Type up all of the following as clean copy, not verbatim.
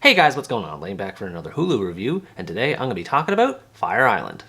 Hey guys, what's going on? Laying back for another Hulu review, and today I'm going to be talking about Fire Island.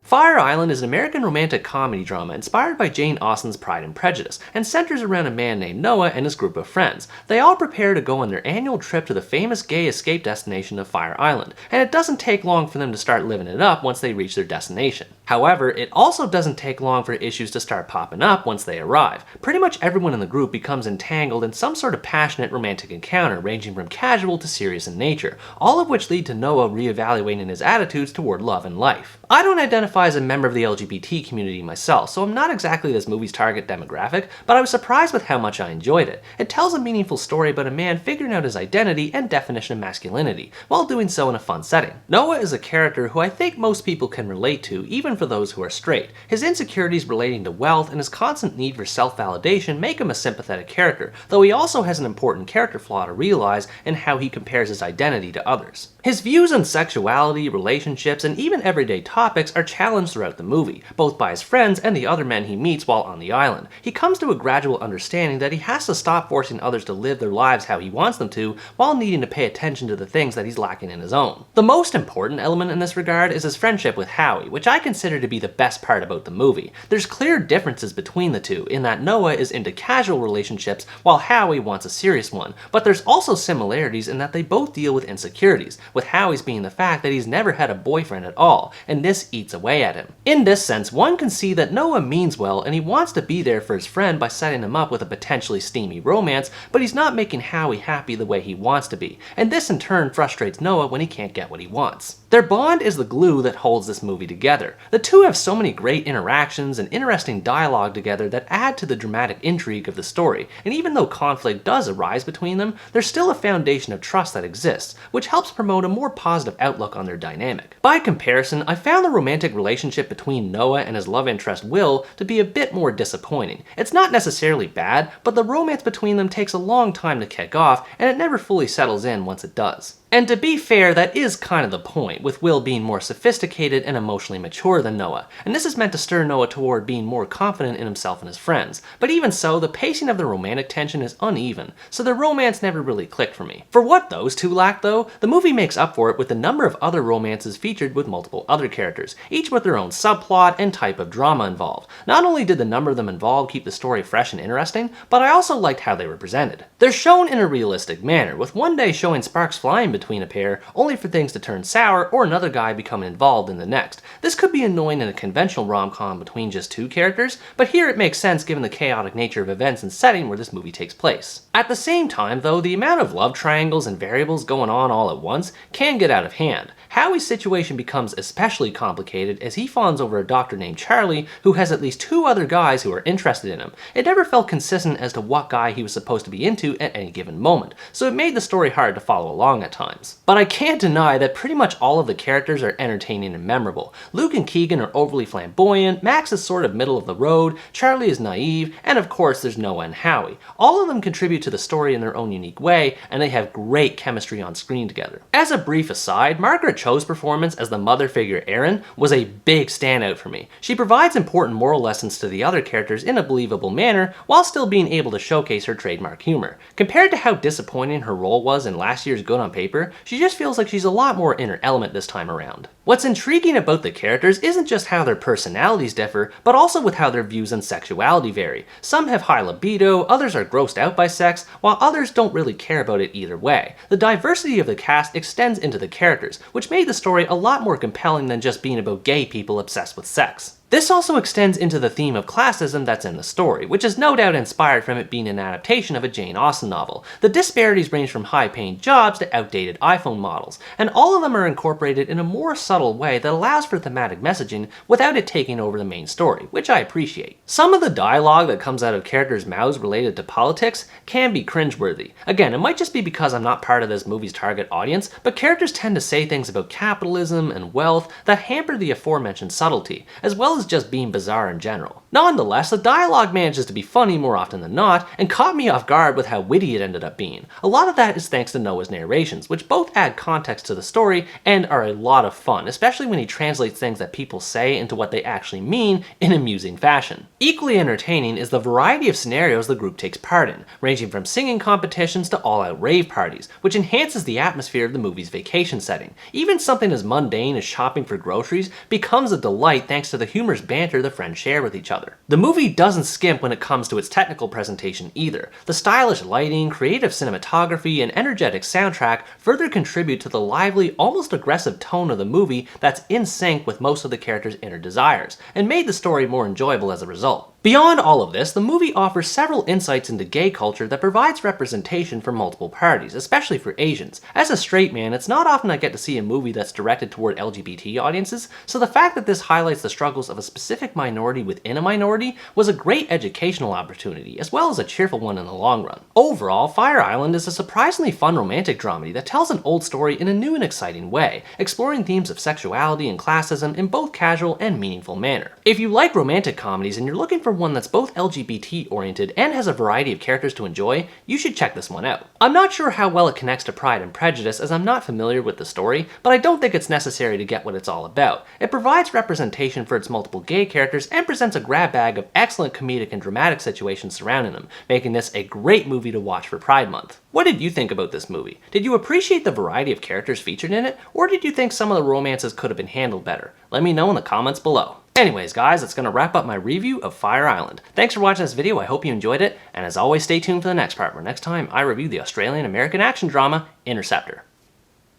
Fire Island is an American romantic comedy drama inspired by Jane Austen's Pride and Prejudice, and centers around a man named Noah and his group of friends. They all prepare to go on their annual trip to the famous gay escape destination of Fire Island, and it doesn't take long for them to start living it up once they reach their destination. However, it also doesn't take long for issues to start popping up once they arrive. Pretty much everyone in the group becomes entangled in some sort of passionate romantic encounter ranging from casual to serious in nature, all of which lead to Noah reevaluating his attitudes toward love and life. I don't identify as a member of the LGBT community myself, so I'm not exactly this movie's target demographic, but I was surprised with how much I enjoyed it. It tells a meaningful story about a man figuring out his identity and definition of masculinity, while doing so in a fun setting. Noah is a character who I think most people can relate to, even for those who are straight. His insecurities relating to wealth and his constant need for self-validation make him a sympathetic character, though he also has an important character flaw to realize in how he compares his identity to others. His views on sexuality, relationships, and even everyday topics are challenged throughout the movie, both by his friends and the other men he meets while on the island. He comes to a gradual understanding that he has to stop forcing others to live their lives how he wants them to, while needing to pay attention to the things that he's lacking in his own. The most important element in this regard is his friendship with Howie, which I consider to be the best part about the movie. There's clear differences between the two, in that Noah is into casual relationships while Howie wants a serious one, but there's also similarities in that they both deal with insecurities, with Howie's being the fact that he's never had a boyfriend at all, and this eats away at him. In this sense, one can see that Noah means well and he wants to be there for his friend by setting him up with a potentially steamy romance, but he's not making Howie happy the way he wants to be, and this in turn frustrates Noah when he can't get what he wants. Their bond is the glue that holds this movie together. The two have so many great interactions and interesting dialogue together that add to the dramatic intrigue of the story, and even though conflict does arise between them, there's still a foundation of trust that exists, which helps promote a more positive outlook on their dynamic. By comparison, I found the romantic relationship between Noah and his love interest Will to be a bit more disappointing. It's not necessarily bad, but the romance between them takes a long time to kick off, and it never fully settles in once it does. And to be fair, that is kind of the point, with Will being more sophisticated and emotionally mature than Noah, and this is meant to stir Noah toward being more confident in himself and his friends. But even so, the pacing of the romantic tension is uneven, so their romance never really clicked for me. For what those two lack though, the movie makes up for it with a number of other romances featured with multiple other characters, each with their own subplot and type of drama involved. Not only did the number of them involved keep the story fresh and interesting, but I also liked how they were presented. They're shown in a realistic manner, with one day showing sparks flying between a pair, only for things to turn sour or another guy becoming involved in the next. This could be annoying in a conventional rom-com between just two characters, but here it makes sense given the chaotic nature of events and setting where this movie takes place. At the same time though, the amount of love triangles and variables going on all at once can get out of hand. Howie's situation becomes especially complicated as he fawns over a doctor named Charlie who has at least two other guys who are interested in him. It never felt consistent as to what guy he was supposed to be into at any given moment, so it made the story hard to follow along at times. But I can't deny that pretty much all of the characters are entertaining and memorable. Luke and Keegan are overly flamboyant, Max is sort of middle of the road, Charlie is naive, and of course there's Noah and Howie. All of them contribute to the story in their own unique way, and they have great chemistry on screen together. As a brief aside, Margaret Cho's performance as the mother figure Erin was a big standout for me. She provides important moral lessons to the other characters in a believable manner, while still being able to showcase her trademark humor. Compared to how disappointing her role was in last year's Good on Paper, she just feels like she's a lot more in her element this time around. What's intriguing about the characters isn't just how their personalities differ, but also with how their views on sexuality vary. Some have high libido, others are grossed out by sex, while others don't really care about it either way. The diversity of the cast extends into the characters, which made the story a lot more compelling than just being about gay people obsessed with sex. This also extends into the theme of classism that's in the story, which is no doubt inspired from it being an adaptation of a Jane Austen novel. The disparities range from high-paying jobs to outdated iPhone models, and all of them are incorporated in a more subtle way that allows for thematic messaging without it taking over the main story, which I appreciate. Some of the dialogue that comes out of characters' mouths related to politics can be cringeworthy. Again, it might just be because I'm not part of this movie's target audience, but characters tend to say things about capitalism and wealth that hamper the aforementioned subtlety, as well as as just being bizarre in general. Nonetheless, the dialogue manages to be funny more often than not, and caught me off guard with how witty it ended up being. A lot of that is thanks to Noah's narrations, which both add context to the story and are a lot of fun, especially when he translates things that people say into what they actually mean in amusing fashion. Equally entertaining is the variety of scenarios the group takes part in, ranging from singing competitions to all-out rave parties, which enhances the atmosphere of the movie's vacation setting. Even something as mundane as shopping for groceries becomes a delight thanks to the humorous banter the friends share with each other. The movie doesn't skimp when it comes to its technical presentation either. The stylish lighting, creative cinematography, and energetic soundtrack further contribute to the lively, almost aggressive tone of the movie that's in sync with most of the characters' inner desires, and made the story more enjoyable as a result. Beyond all of this, the movie offers several insights into gay culture that provides representation for multiple parties, especially for Asians. As a straight man, it's not often I get to see a movie that's directed toward LGBT audiences, so the fact that this highlights the struggles of a specific minority within a minority was a great educational opportunity, as well as a cheerful one in the long run. Overall, Fire Island is a surprisingly fun romantic dramedy that tells an old story in a new and exciting way, exploring themes of sexuality and classism in both casual and meaningful manner. If you like romantic comedies and you're looking for one that's both LGBT oriented and has a variety of characters to enjoy, you should check this one out. I'm not sure how well it connects to Pride and Prejudice as I'm not familiar with the story, but I don't think it's necessary to get what it's all about. It provides representation for its multiple gay characters and presents a grab bag of excellent comedic and dramatic situations surrounding them, making this a great movie to watch for Pride Month. What did you think about this movie? Did you appreciate the variety of characters featured in it, or did you think some of the romances could have been handled better? Let me know in the comments below. Anyways guys, that's going to wrap up my review of Fire Island. Thanks for watching this video, I hope you enjoyed it, and as always stay tuned for the next part where next time I review the Australian-American action drama Interceptor.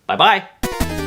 Bye bye!